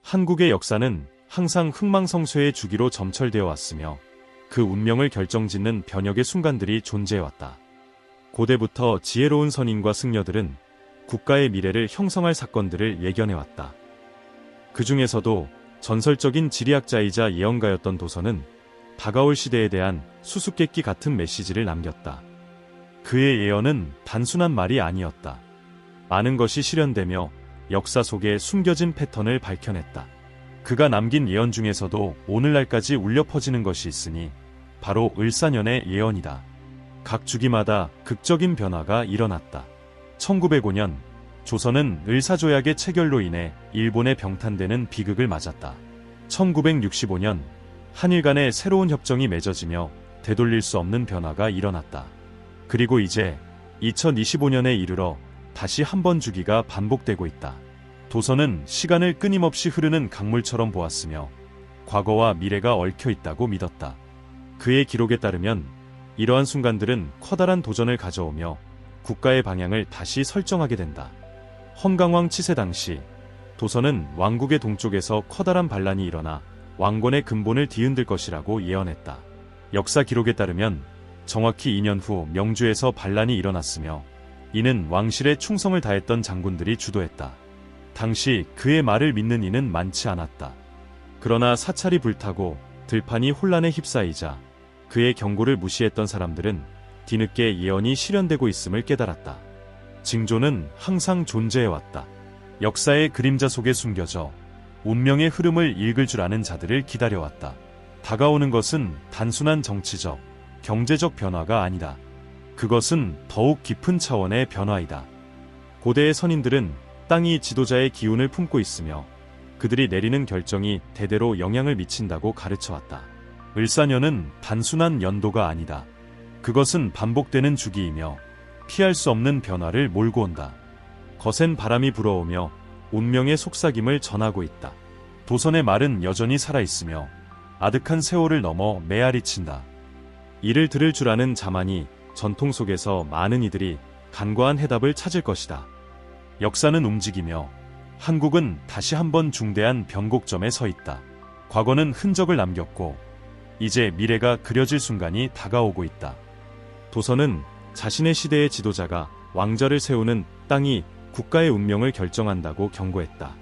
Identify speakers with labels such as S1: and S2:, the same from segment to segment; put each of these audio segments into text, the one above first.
S1: 한국의 역사는 항상 흥망성쇠의 주기로 점철되어 왔으며 그 운명을 결정짓는 변혁의 순간들이 존재해왔다. 고대부터 지혜로운 선인과 승려들은 국가의 미래를 형성할 사건들을 예견해왔다. 그 중에서도 전설적인 지리학자이자 예언가였던 도선은 다가올 시대에 대한 수수께끼 같은 메시지를 남겼다. 그의 예언은 단순한 말이 아니었다. 많은 것이 실현되며 역사 속에 숨겨진 패턴을 밝혀냈다. 그가 남긴 예언 중에서도 오늘날까지 울려 퍼지는 것이 있으니 바로 을사년의 예언이다. 각 주기마다 극적인 변화가 일어났다. 1905년 조선은 을사조약의 체결로 인해 일본에 병탄되는 비극을 맞았다. 1965년 한일 간의 새로운 협정이 맺어지며 되돌릴 수 없는 변화가 일어났다. 그리고 이제 2025년에 이르러 다시 한 번 주기가 반복되고 있다. 도선은 시간을 끊임없이 흐르는 강물처럼 보았으며 과거와 미래가 얽혀 있다고 믿었다. 그의 기록에 따르면 이러한 순간들은 커다란 도전을 가져오며 국가의 방향을 다시 설정하게 된다. 헌강왕 치세 당시 도선은 왕국의 동쪽에서 커다란 반란이 일어나 왕권의 근본을 뒤흔들 것이라고 예언했다. 역사 기록에 따르면 정확히 2년 후 명주에서 반란이 일어났으며 이는 왕실에 충성을 다했던 장군들이 주도했다. 당시 그의 말을 믿는 이는 많지 않았다. 그러나 사찰이 불타고 들판이 혼란에 휩싸이자 그의 경고를 무시했던 사람들은 뒤늦게 예언이 실현되고 있음을 깨달았다. 징조는 항상 존재해왔다. 역사의 그림자 속에 숨겨져 운명의 흐름을 읽을 줄 아는 자들을 기다려왔다. 다가오는 것은 단순한 정치적, 경제적 변화가 아니다. 그것은 더욱 깊은 차원의 변화이다. 고대의 선인들은 땅이 지도자의 기운을 품고 있으며 그들이 내리는 결정이 대대로 영향을 미친다고 가르쳐왔다. 을사년은 단순한 연도가 아니다. 그것은 반복되는 주기이며 피할 수 없는 변화를 몰고 온다. 거센 바람이 불어오며 운명의 속삭임을 전하고 있다. 도선의 말은 여전히 살아있으며 아득한 세월을 넘어 메아리 친다. 이를 들을 줄 아는 자만이 전통 속에서 많은 이들이 간과한 해답을 찾을 것이다. 역사는 움직이며 한국은 다시 한번 중대한 변곡점에 서 있다. 과거는 흔적을 남겼고 이제 미래가 그려질 순간이 다가오고 있다. 도선은 자신의 시대의 지도자가 왕좌를 세우는 땅이 국가의 운명을 결정한다고 경고했다.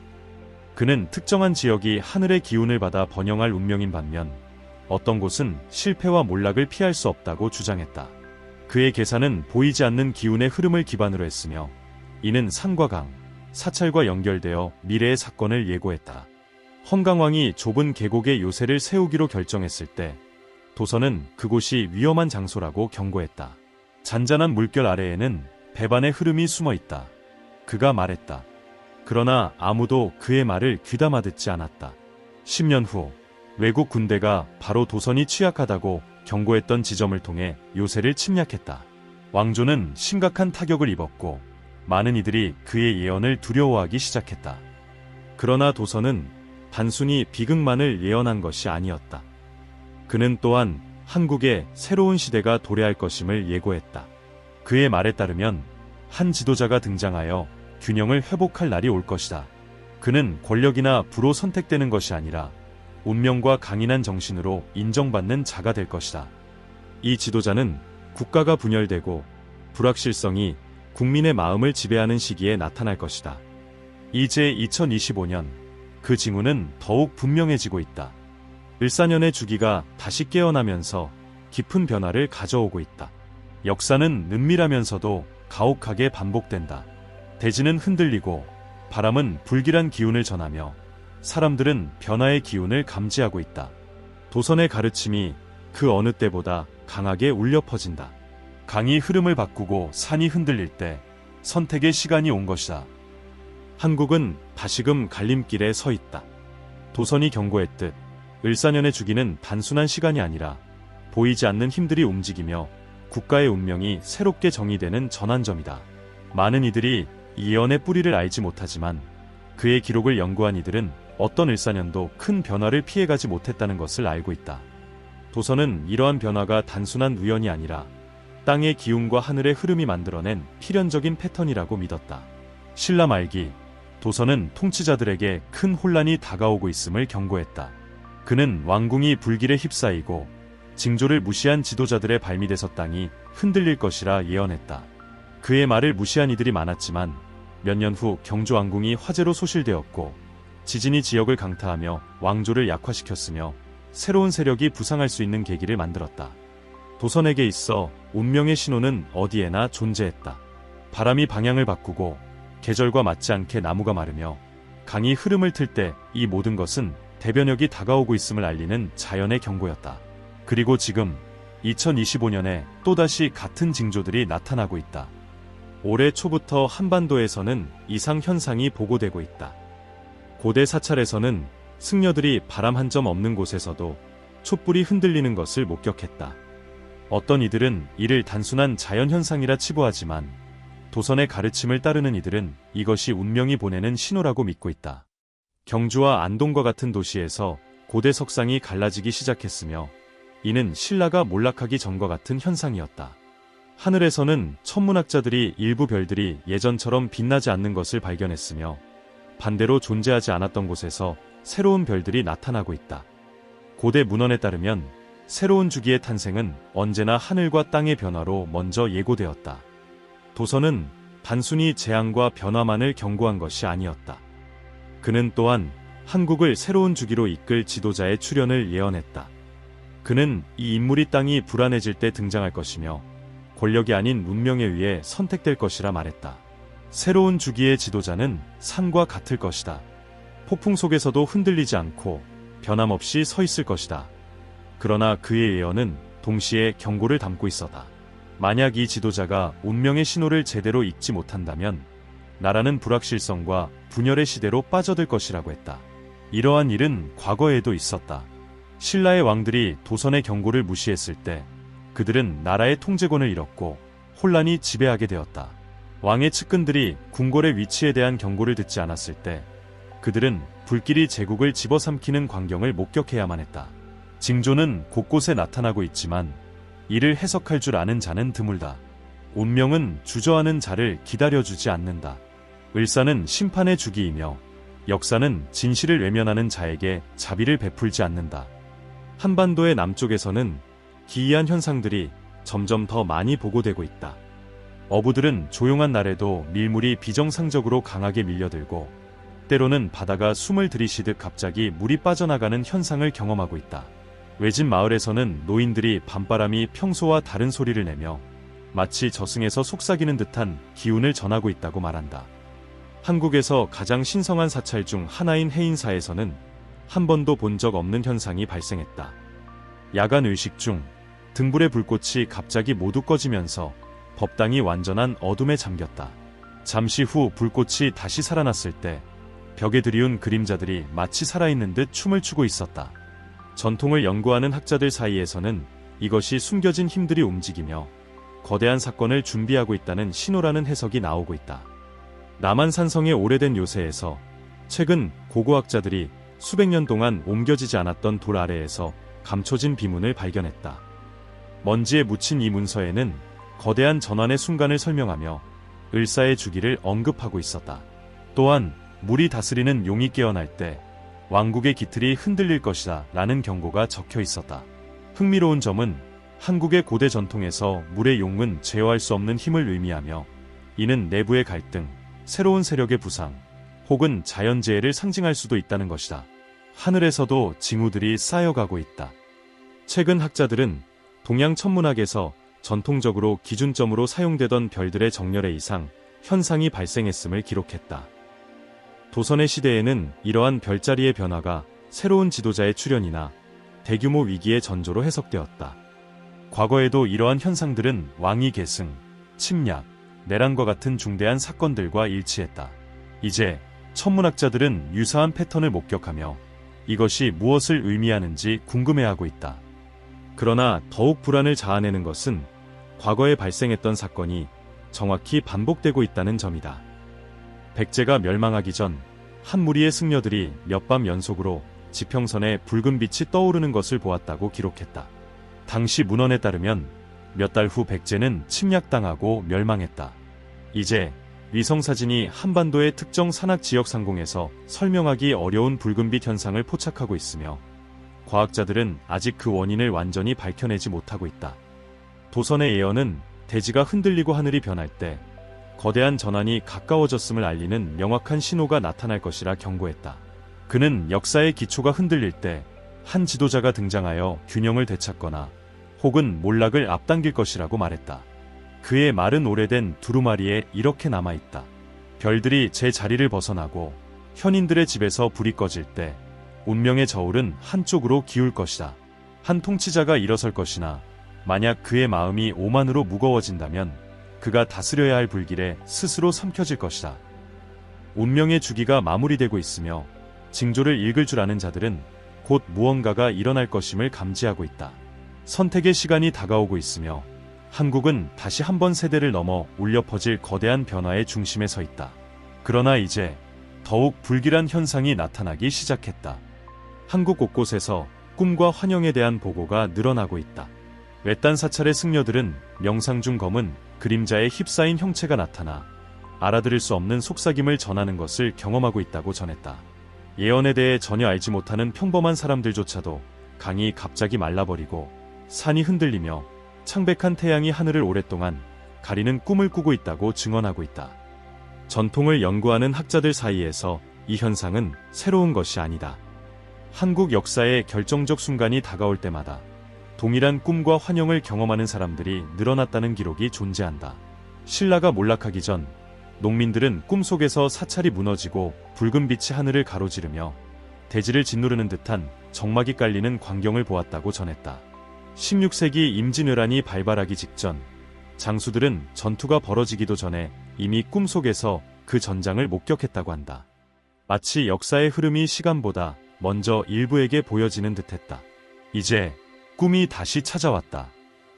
S1: 그는 특정한 지역이 하늘의 기운을 받아 번영할 운명인 반면 어떤 곳은 실패와 몰락을 피할 수 없다고 주장했다. 그의 계산은 보이지 않는 기운의 흐름을 기반으로 했으며 이는 산과 강, 사찰과 연결되어 미래의 사건을 예고했다. 헌강왕이 좁은 계곡에 요새를 세우기로 결정했을 때 도선은 그곳이 위험한 장소라고 경고했다. 잔잔한 물결 아래에는 배반의 흐름이 숨어 있다. 그가 말했다. 그러나 아무도 그의 말을 귀담아 듣지 않았다. 10년 후 외국 군대가 바로 도선이 취약하다고 경고했던 지점을 통해 요새를 침략했다. 왕조는 심각한 타격을 입었고 많은 이들이 그의 예언을 두려워하기 시작했다. 그러나 도선은 단순히 비극만을 예언한 것이 아니었다. 그는 또한 한국의 새로운 시대가 도래할 것임을 예고했다. 그의 말에 따르면 한 지도자가 등장하여 균형을 회복할 날이 올 것이다. 그는 권력이나 부로 선택되는 것이 아니라 운명과 강인한 정신으로 인정받는 자가 될 것이다. 이 지도자는 국가가 분열되고 불확실성이 국민의 마음을 지배하는 시기에 나타날 것이다. 이제 2025년 그 징후는 더욱 분명해지고 있다. 을사년의 주기가 다시 깨어나면서 깊은 변화를 가져오고 있다. 역사는 은밀하면서도 가혹하게 반복된다. 대지는 흔들리고 바람은 불길한 기운을 전하며 사람들은 변화의 기운을 감지하고 있다. 도선의 가르침이 그 어느 때보다 강하게 울려 퍼진다. 강이 흐름을 바꾸고 산이 흔들릴 때 선택의 시간이 온 것이다. 한국은 다시금 갈림길에 서 있다. 도선이 경고했듯 을사년의 주기는 단순한 시간이 아니라 보이지 않는 힘들이 움직이며 국가의 운명이 새롭게 정의되는 전환점이다. 많은 이들이 이 예언의 뿌리를 알지 못하지만 그의 기록을 연구한 이들은 어떤 을사년도 큰 변화를 피해가지 못했다는 것을 알고 있다. 도선은 이러한 변화가 단순한 우연이 아니라 땅의 기운과 하늘의 흐름이 만들어낸 필연적인 패턴이라고 믿었다. 신라 말기 도선은 통치자들에게 큰 혼란이 다가오고 있음을 경고했다. 그는 왕궁이 불길에 휩싸이고 징조를 무시한 지도자들의 발밑에서 땅이 흔들릴 것이라 예언했다. 그의 말을 무시한 이들이 많았지만 몇 년 후 경주 왕궁이 화재로 소실되었고 지진이 지역을 강타하며 왕조를 약화시켰으며 새로운 세력이 부상할 수 있는 계기를 만들었다. 도선에게 있어 운명의 신호는 어디에나 존재했다. 바람이 방향을 바꾸고 계절과 맞지 않게 나무가 마르며 강이 흐름을 틀 때 이 모든 것은 대변역이 다가오고 있음을 알리는 자연의 경고였다. 그리고 지금 2025년에 또다시 같은 징조들이 나타나고 있다. 올해 초부터 한반도에서는 이상 현상이 보고되고 있다. 고대 사찰에서는 승려들이 바람 한 점 없는 곳에서도 촛불이 흔들리는 것을 목격했다. 어떤 이들은 이를 단순한 자연현상이라 치부하지만 도선의 가르침을 따르는 이들은 이것이 운명이 보내는 신호라고 믿고 있다. 경주와 안동과 같은 도시에서 고대 석상이 갈라지기 시작했으며 이는 신라가 몰락하기 전과 같은 현상이었다. 하늘에서는 천문학자들이 일부 별들이 예전처럼 빛나지 않는 것을 발견했으며 반대로 존재하지 않았던 곳에서 새로운 별들이 나타나고 있다. 고대 문헌에 따르면 새로운 주기의 탄생은 언제나 하늘과 땅의 변화로 먼저 예고되었다. 도선은 단순히 재앙과 변화만을 경고한 것이 아니었다. 그는 또한 한국을 새로운 주기로 이끌 지도자의 출현을 예언했다. 그는 이 인물이 땅이 불안해질 때 등장할 것이며 권력이 아닌 운명에 의해 선택될 것이라 말했다. 새로운 주기의 지도자는 산과 같을 것이다. 폭풍 속에서도 흔들리지 않고 변함없이 서 있을 것이다. 그러나 그의 예언은 동시에 경고를 담고 있었다. 만약 이 지도자가 운명의 신호를 제대로 읽지 못한다면 나라는 불확실성과 분열의 시대로 빠져들 것이라고 했다. 이러한 일은 과거에도 있었다. 신라의 왕들이 도선의 경고를 무시했을 때 그들은 나라의 통제권을 잃었고 혼란이 지배하게 되었다. 왕의 측근들이 궁궐의 위치에 대한 경고를 듣지 않았을 때 그들은 불길이 제국을 집어삼키는 광경을 목격해야만 했다. 징조는 곳곳에 나타나고 있지만 이를 해석할 줄 아는 자는 드물다. 운명은 주저하는 자를 기다려주지 않는다. 을사는 심판의 주기이며 역사는 진실을 외면하는 자에게 자비를 베풀지 않는다. 한반도의 남쪽에서는 기이한 현상들이 점점 더 많이 보고되고 있다. 어부들은 조용한 날에도 밀물이 비정상적으로 강하게 밀려들고 때로는 바다가 숨을 들이쉬듯 갑자기 물이 빠져나가는 현상을 경험하고 있다. 외진 마을에서는 노인들이 밤바람이 평소와 다른 소리를 내며 마치 저승에서 속삭이는 듯한 기운을 전하고 있다고 말한다. 한국에서 가장 신성한 사찰 중 하나인 해인사에서는 한 번도 본 적 없는 현상이 발생했다. 야간 의식 중 등불의 불꽃이 갑자기 모두 꺼지면서 법당이 완전한 어둠에 잠겼다. 잠시 후 불꽃이 다시 살아났을 때 벽에 드리운 그림자들이 마치 살아있는 듯 춤을 추고 있었다. 전통을 연구하는 학자들 사이에서는 이것이 숨겨진 힘들이 움직이며 거대한 사건을 준비하고 있다는 신호라는 해석이 나오고 있다. 남한산성의 오래된 요새에서 최근 고고학자들이 수백 년 동안 옮겨지지 않았던 돌 아래에서 감춰진 비문을 발견했다. 먼지에 묻힌 이 문서에는 거대한 전환의 순간을 설명하며 을사의 주기를 언급하고 있었다. 또한 물이 다스리는 용이 깨어날 때 왕국의 기틀이 흔들릴 것이다 라는 경고가 적혀 있었다. 흥미로운 점은 한국의 고대 전통에서 물의 용은 제어할 수 없는 힘을 의미하며 이는 내부의 갈등, 새로운 세력의 부상, 혹은 자연재해를 상징할 수도 있다는 것이다. 하늘에서도 징후들이 쌓여가고 있다. 최근 학자들은 동양 천문학에서 전통적으로 기준점으로 사용되던 별들의 정렬의 이상 현상이 발생했음을 기록했다. 도선의 시대에는 이러한 별자리의 변화가 새로운 지도자의 출현이나 대규모 위기의 전조로 해석되었다. 과거에도 이러한 현상들은 왕위 계승, 침략, 내란과 같은 중대한 사건들과 일치했다. 이제 천문학자들은 유사한 패턴을 목격하며 이것이 무엇을 의미하는지 궁금해하고 있다. 그러나 더욱 불안을 자아내는 것은 과거에 발생했던 사건이 정확히 반복되고 있다는 점이다. 백제가 멸망하기 전 한 무리의 승려들이 몇 밤 연속으로 지평선에 붉은 빛이 떠오르는 것을 보았다고 기록했다. 당시 문헌에 따르면 몇 달 후 백제는 침략당하고 멸망했다. 이제 위성사진이 한반도의 특정 산악 지역 상공에서 설명하기 어려운 붉은빛 현상을 포착하고 있으며 과학자들은 아직 그 원인을 완전히 밝혀내지 못하고 있다. 도선의 예언은 대지가 흔들리고 하늘이 변할 때 거대한 전환이 가까워졌음을 알리는 명확한 신호가 나타날 것이라 경고했다. 그는 역사의 기초가 흔들릴 때 한 지도자가 등장하여 균형을 되찾거나 혹은 몰락을 앞당길 것이라고 말했다. 그의 말은 오래된 두루마리에 이렇게 남아있다. 별들이 제 자리를 벗어나고 현인들의 집에서 불이 꺼질 때 운명의 저울은 한쪽으로 기울 것이다. 한 통치자가 일어설 것이나 만약 그의 마음이 오만으로 무거워진다면 그가 다스려야 할 불길에 스스로 삼켜질 것이다. 운명의 주기가 마무리되고 있으며 징조를 읽을 줄 아는 자들은 곧 무언가가 일어날 것임을 감지하고 있다. 선택의 시간이 다가오고 있으며 한국은 다시 한번 세대를 넘어 울려 퍼질 거대한 변화의 중심에 서 있다. 그러나 이제 더욱 불길한 현상이 나타나기 시작했다. 한국 곳곳에서 꿈과 환영에 대한 보고가 늘어나고 있다. 외딴 사찰의 승려들은 명상 중 검은 그림자에 휩싸인 형체가 나타나 알아들을 수 없는 속삭임을 전하는 것을 경험하고 있다고 전했다. 예언에 대해 전혀 알지 못하는 평범한 사람들조차도 강이 갑자기 말라버리고 산이 흔들리며 창백한 태양이 하늘을 오랫동안 가리는 꿈을 꾸고 있다고 증언하고 있다. 전통을 연구하는 학자들 사이에서 이 현상은 새로운 것이 아니다. 한국 역사의 결정적 순간이 다가올 때마다 동일한 꿈과 환영을 경험하는 사람들이 늘어났다는 기록이 존재한다. 신라가 몰락하기 전 농민들은 꿈속에서 사찰이 무너지고 붉은 빛이 하늘을 가로지르며 대지를 짓누르는 듯한 정막이 깔리는 광경을 보았다고 전했다. 16세기 임진왜란이 발발하기 직전 장수들은 전투가 벌어지기도 전에 이미 꿈속에서 그 전장을 목격했다고 한다. 마치 역사의 흐름이 시간보다 먼저 일부에게 보여지는 듯했다. 이제 꿈이 다시 찾아왔다.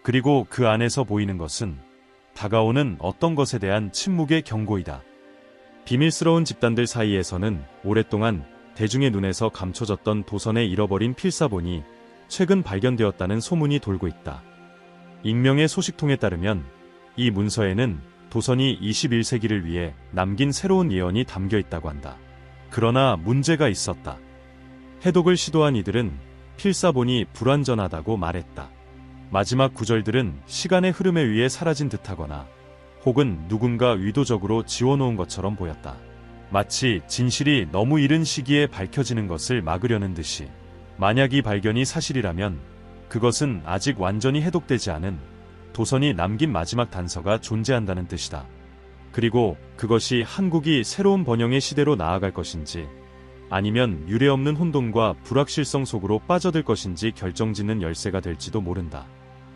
S1: 그리고 그 안에서 보이는 것은 다가오는 어떤 것에 대한 침묵의 경고이다. 비밀스러운 집단들 사이에서는 오랫동안 대중의 눈에서 감춰졌던 도선의 잃어버린 필사본이 최근 발견되었다는 소문이 돌고 있다. 익명의 소식통에 따르면 이 문서에는 도선이 21세기를 위해 남긴 새로운 예언이 담겨 있다고 한다. 그러나 문제가 있었다. 해독을 시도한 이들은 필사본이 불완전하다고 말했다. 마지막 구절들은 시간의 흐름에 의해 사라진 듯하거나 혹은 누군가 의도적으로 지워놓은 것처럼 보였다. 마치 진실이 너무 이른 시기에 밝혀지는 것을 막으려는 듯이. 만약 이 발견이 사실이라면 그것은 아직 완전히 해독되지 않은 도선이 남긴 마지막 단서가 존재한다는 뜻이다. 그리고 그것이 한국이 새로운 번영의 시대로 나아갈 것인지 아니면 유례없는 혼돈과 불확실성 속으로 빠져들 것인지 결정짓는 열쇠가 될지도 모른다.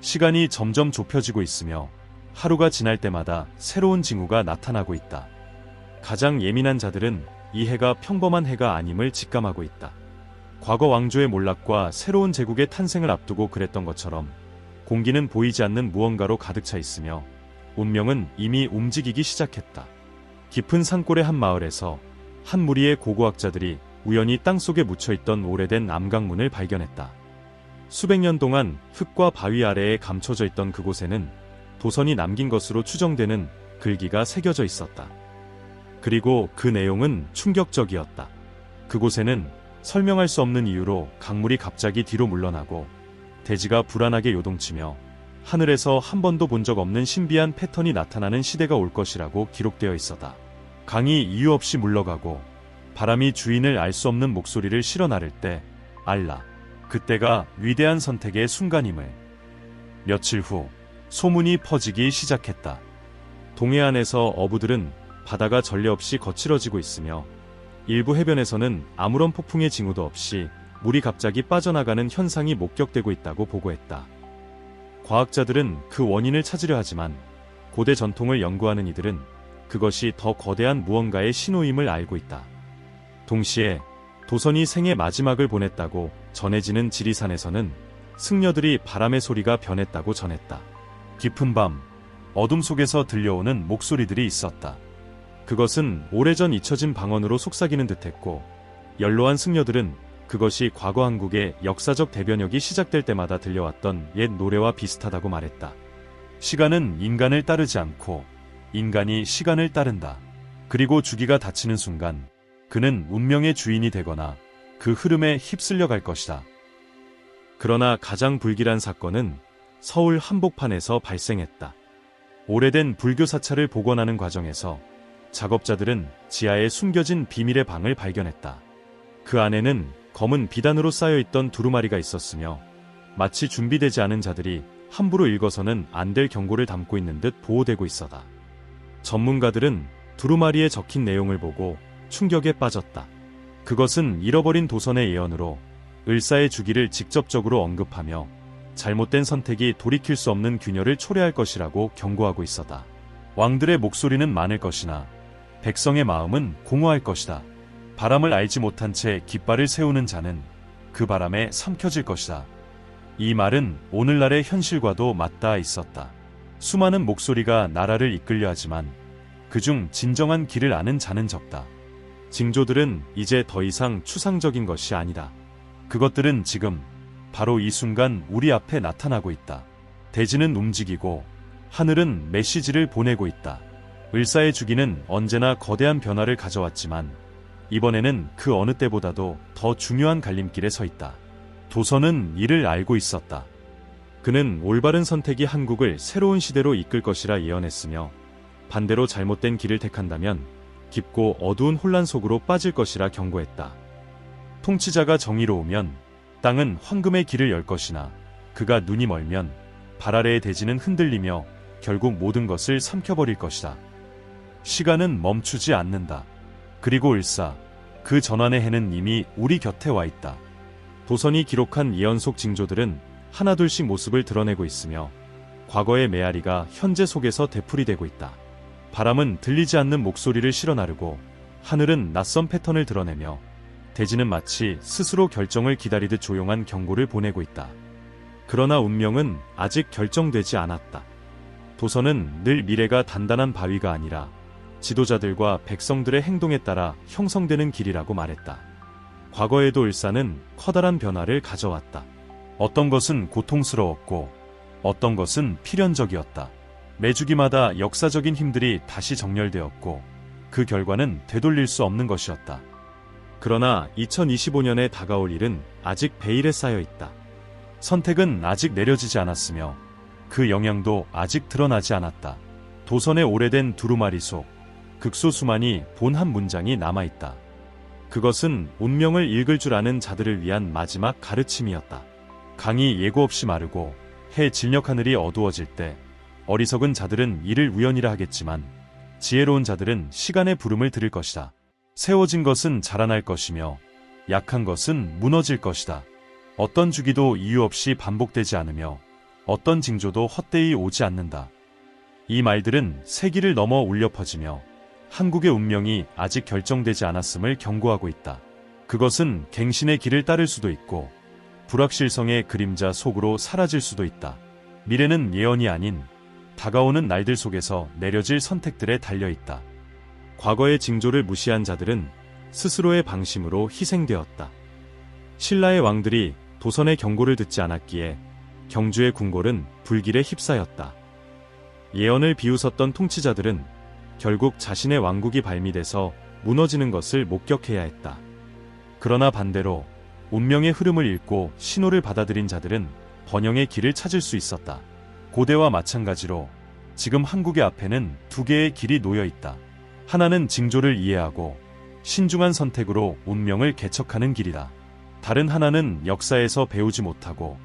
S1: 시간이 점점 좁혀지고 있으며 하루가 지날 때마다 새로운 징후가 나타나고 있다. 가장 예민한 자들은 이 해가 평범한 해가 아님을 직감하고 있다. 과거 왕조의 몰락과 새로운 제국의 탄생을 앞두고 그랬던 것처럼 공기는 보이지 않는 무언가로 가득 차 있으며 운명은 이미 움직이기 시작했다. 깊은 산골의 한 마을에서 한 무리의 고고학자들이 우연히 땅속에 묻혀있던 오래된 암강문을 발견했다. 수백 년 동안 흙과 바위 아래에 감춰져 있던 그곳에는 도선이 남긴 것으로 추정되는 글귀가 새겨져 있었다. 그리고 그 내용은 충격적이었다. 그곳에는 설명할 수 없는 이유로 강물이 갑자기 뒤로 물러나고 대지가 불안하게 요동치며 하늘에서 한 번도 본 적 없는 신비한 패턴이 나타나는 시대가 올 것이라고 기록되어 있었다. 강이 이유 없이 물러가고 바람이 주인을 알 수 없는 목소리를 실어 나를 때 알라. 그때가 위대한 선택의 순간임을. 며칠 후 소문이 퍼지기 시작했다. 동해안에서 어부들은 바다가 전례 없이 거칠어지고 있으며 일부 해변에서는 아무런 폭풍의 징후도 없이 물이 갑자기 빠져나가는 현상이 목격되고 있다고 보고했다. 과학자들은 그 원인을 찾으려 하지만 고대 전통을 연구하는 이들은 그것이 더 거대한 무언가의 신호임을 알고 있다. 동시에 도선이 생의 마지막을 보냈다고 전해지는 지리산에서는 승려들이 바람의 소리가 변했다고 전했다. 깊은 밤, 어둠 속에서 들려오는 목소리들이 있었다. 그것은 오래전 잊혀진 방언으로 속삭이는 듯했고 연로한 승려들은 그것이 과거 한국의 역사적 대변혁이 시작될 때마다 들려왔던 옛 노래와 비슷하다고 말했다. 시간은 인간을 따르지 않고 인간이 시간을 따른다. 그리고 주기가 닫히는 순간 그는 운명의 주인이 되거나 그 흐름에 휩쓸려 갈 것이다. 그러나 가장 불길한 사건은 서울 한복판에서 발생했다. 오래된 불교 사찰을 복원하는 과정에서 작업자들은 지하에 숨겨진 비밀의 방을 발견했다. 그 안에는 검은 비단으로 쌓여있던 두루마리가 있었으며 마치 준비되지 않은 자들이 함부로 읽어서는 안 될 경고를 담고 있는 듯 보호되고 있었다. 전문가들은 두루마리에 적힌 내용을 보고 충격에 빠졌다. 그것은 잃어버린 도선의 예언으로 을사의 주기를 직접적으로 언급하며 잘못된 선택이 돌이킬 수 없는 균열을 초래할 것이라고 경고하고 있었다. 왕들의 목소리는 많을 것이나 백성의 마음은 공허할 것이다. 바람을 알지 못한 채 깃발을 세우는 자는 그 바람에 삼켜질 것이다. 이 말은 오늘날의 현실과도 맞닿아 있었다. 수많은 목소리가 나라를 이끌려 하지만 그중 진정한 길을 아는 자는 적다. 징조들은 이제 더 이상 추상적인 것이 아니다. 그것들은 지금 바로 이 순간 우리 앞에 나타나고 있다. 대지는 움직이고 하늘은 메시지를 보내고 있다. 을사의 주기는 언제나 거대한 변화를 가져왔지만 이번에는 그 어느 때보다도 더 중요한 갈림길에 서 있다. 도선은 이를 알고 있었다. 그는 올바른 선택이 한국을 새로운 시대로 이끌 것이라 예언했으며 반대로 잘못된 길을 택한다면 깊고 어두운 혼란 속으로 빠질 것이라 경고했다. 통치자가 정의로우면 땅은 황금의 길을 열 것이나 그가 눈이 멀면 발 아래의 대지는 흔들리며 결국 모든 것을 삼켜버릴 것이다. 시간은 멈추지 않는다. 그리고 을사, 그 전환의 해는 이미 우리 곁에 와 있다. 도선이 기록한 예언 속 징조들은 하나둘씩 모습을 드러내고 있으며 과거의 메아리가 현재 속에서 되풀이되고 있다. 바람은 들리지 않는 목소리를 실어나르고 하늘은 낯선 패턴을 드러내며 대지는 마치 스스로 결정을 기다리듯 조용한 경고를 보내고 있다. 그러나 운명은 아직 결정되지 않았다. 도선은 늘 미래가 단단한 바위가 아니라 지도자들과 백성들의 행동에 따라 형성되는 길이라고 말했다. 과거에도 을사는 커다란 변화를 가져왔다. 어떤 것은 고통스러웠고 어떤 것은 필연적이었다. 매주기마다 역사적인 힘들이 다시 정렬되었고 그 결과는 되돌릴 수 없는 것이었다. 그러나 2025년에 다가올 일은 아직 베일에 쌓여 있다. 선택은 아직 내려지지 않았으며 그 영향도 아직 드러나지 않았다. 도선의 오래된 두루마리 속 극소수만이 본 한 문장이 남아있다. 그것은 운명을 읽을 줄 아는 자들을 위한 마지막 가르침이었다. 강이 예고 없이 마르고 해 진력 하늘이 어두워질 때 어리석은 자들은 이를 우연이라 하겠지만 지혜로운 자들은 시간의 부름을 들을 것이다. 세워진 것은 자라날 것이며 약한 것은 무너질 것이다. 어떤 주기도 이유 없이 반복되지 않으며 어떤 징조도 헛되이 오지 않는다. 이 말들은 세기를 넘어 울려 퍼지며 한국의 운명이 아직 결정되지 않았음을 경고하고 있다. 그것은 갱신의 길을 따를 수도 있고 불확실성의 그림자 속으로 사라질 수도 있다. 미래는 예언이 아닌 다가오는 날들 속에서 내려질 선택들에 달려있다. 과거의 징조를 무시한 자들은 스스로의 방심으로 희생되었다. 신라의 왕들이 도선의 경고를 듣지 않았기에 경주의 궁궐은 불길에 휩싸였다. 예언을 비웃었던 통치자들은 결국 자신의 왕국이 발미돼서 무너지는 것을 목격해야 했다. 그러나 반대로 운명의 흐름을 읽고 신호를 받아들인 자들은 번영의 길을 찾을 수 있었다. 고대와 마찬가지로 지금 한국의 앞에는 두 개의 길이 놓여 있다. 하나는 징조를 이해하고 신중한 선택으로 운명을 개척하는 길이다. 다른 하나는 역사에서 배우지 못하고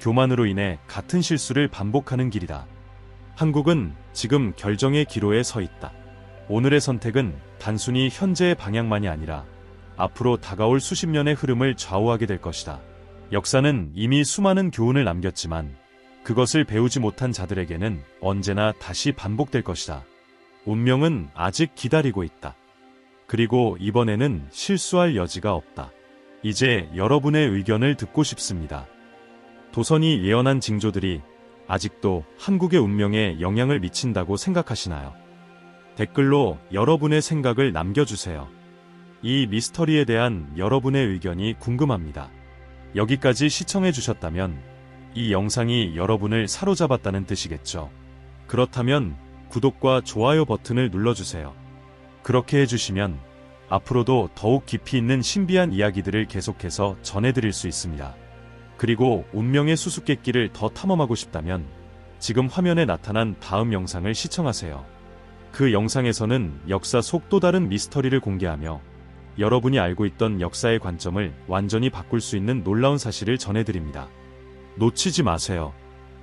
S1: 교만으로 인해 같은 실수를 반복하는 길이다. 한국은 지금 결정의 기로에 서 있다. 오늘의 선택은 단순히 현재의 방향만이 아니라 앞으로 다가올 수십 년의 흐름을 좌우하게 될 것이다. 역사는 이미 수많은 교훈을 남겼지만 그것을 배우지 못한 자들에게는 언제나 다시 반복될 것이다. 운명은 아직 기다리고 있다. 그리고 이번에는 실수할 여지가 없다. 이제 여러분의 의견을 듣고 싶습니다. 도선이 예언한 징조들이 아직도 한국의 운명에 영향을 미친다고 생각하시나요? 댓글로 여러분의 생각을 남겨주세요. 이 미스터리에 대한 여러분의 의견이 궁금합니다. 여기까지 시청해주셨다면 이 영상이 여러분을 사로잡았다는 뜻이겠죠. 그렇다면 구독과 좋아요 버튼을 눌러주세요. 그렇게 해주시면 앞으로도 더욱 깊이 있는 신비한 이야기들을 계속해서 전해드릴 수 있습니다. 그리고 운명의 수수께끼를 더 탐험하고 싶다면 지금 화면에 나타난 다음 영상을 시청하세요. 그 영상에서는 역사 속 또 다른 미스터리를 공개하며 여러분이 알고 있던 역사의 관점을 완전히 바꿀 수 있는 놀라운 사실을 전해드립니다. 놓치지 마세요.